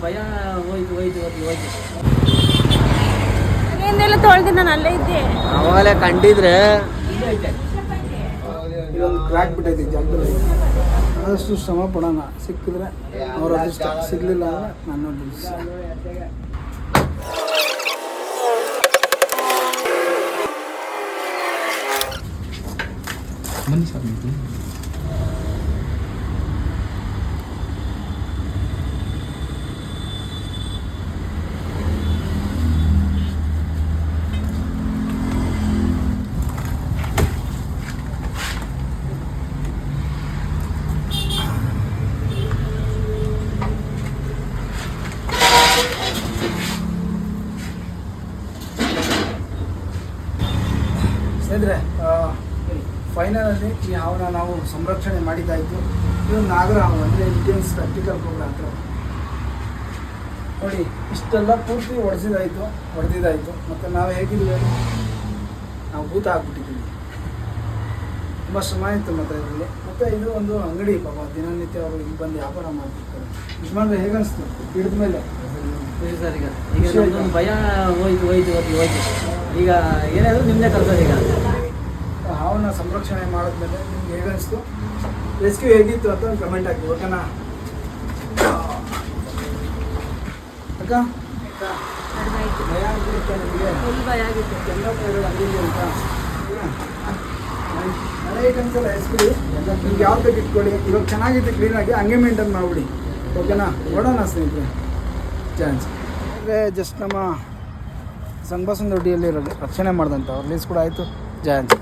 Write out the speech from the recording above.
ಭಯ ಹೋಯ್ತು ಹೋಯ್ತು ಹೋಯ್ತು ಏನೆಲ್ಲ ತೊಳೆದು ನಾನು ಅಲ್ಲೇ ಇದ್ದೆ. ಅವಾಗಲೇ ಕಂಡಿದ್ರೆ ಇದೊಂದು ಕ್ರ್ಯಾಕ್ ಬಿಟ್ಟೈತಿ ಜಾಗದಲ್ಲಿ. ಆದಷ್ಟು ಶ್ರಮ ಪಡೋಣ, ಸಿಕ್ಕಿದ್ರೆ ಅವ್ರ ಅದೃಷ್ಟ, ಸಿಗಲಿಲ್ಲ ಅಂದರೆ ನನ್ನ ಅದೃಷ್ಟ. ಬನ್ನಿ ಸರ್ ನೀವು. ಸ್ನೇಹಿತರೆ, ಫೈನಲಲ್ಲಿ ಈ ಹಾವನ್ನ ನಾವು ಸಂರಕ್ಷಣೆ ಮಾಡಿದ್ದಾಯಿತು. ಇದು ನಾಗರ ಹಾವು, ಅಂದರೆ ಇಂಡಿಯನ್ ಸ್ಪೆಕ್ಟಿಕಲ್ ಕೋಬ್ರಾ ಅಂತ ನೋಡಿ. ಇಷ್ಟೆಲ್ಲ ಪೂರ್ತಿ ಹೊಡೆದಿದ್ದಾಯಿತು. ಮತ್ತು ನಾವು ಹೇಗಿದ್ದೀವಿ, ನಾವು ಭೂತ ಹಾಕ್ಬಿಟ್ಟಿದ್ದೀವಿ. ತುಂಬ ಶ್ರಮ ಇತ್ತು ಮತ್ತು ಇದರಲ್ಲಿ. ಮತ್ತು ಇದು ಒಂದು ಅಂಗಡಿ, ಪಾಪ ದಿನನಿತ್ಯ ಅವರು ಇಲ್ಲಿ ಬಂದು ವ್ಯಾಪಾರ ಮಾಡ್ತಿರ್ತಾರೆ. ಯಜಮಾನ್ರೆ ಹೇಗೆ ಅನಿಸ್ತು ಹಿಡಿದ ಮೇಲೆ? ಸರ್ ಈಗ ನಮ್ದೊಂದು ಭಯ ಹೋಯ್ತು ಹೋಯ್ತು ಹೋಯ್ತು ಹೋಯ್ತು ಈಗ ಏನಾದರೂ ನಿಮ್ಮದೇ ಕಲ್ಸೋದು. ಈಗ ಹಾವನ್ನ ಸಂರಕ್ಷಣೆ ಮಾಡಿದ್ಮೇಲೆ ನಿಮ್ಗೆ ಹೇಗೆ ಅನಿಸ್ತು, ರೆಸ್ಕ್ಯೂ ಹೇಗಿತ್ತು ಅಂತ ಒಂದು ಕಮೆಂಟ್ ಹಾಕಿ, ಓಕೆನಾ ಅಕ್ಕ? ಭಯ ಆಗ್ಬಿಡುತ್ತೆ ನಿಮಗೆ? ಭಯ ಆಗಿತ್ತು. ಕೆಂಗಪ್ಪ ಇರೋದು ಅಂಗಡಿ ಅಂತ ಮಳೆ ಐಟಮ್ಸ್ ಎಲ್ಲ ಎಸ್ಬಿಡಿ. ನಿಮ್ಗೆ ಯಾವ್ದು ಬೇಕು ಇಟ್ಕೊಳ್ಳಿ. ಇವಾಗ ಚೆನ್ನಾಗಿತ್ತು, ಕ್ಲೀನಾಗಿ ಹಂಗೆ ಮೇಂಟೈನ್ ಮಾಡಿಬಿಡಿ, ಓಕೆನಾ? ನೋಡೋಣ ಸ್ನೇಹಿತರೆ. ಚಾನ್ಸ್ ಅಂದರೆ ಜಸ್ಟ್ ನಮ್ಮ ಸಂಘ ಬಸವನ ದೊಡ್ಡಿಯಲ್ಲಿ ರಕ್ಷಣೆ ಮಾಡಿದಂಥ ಅವ್ರ ರಿಲೀಸ್ ಕೂಡ ಆಯಿತು. ಜಾನ್ಸ್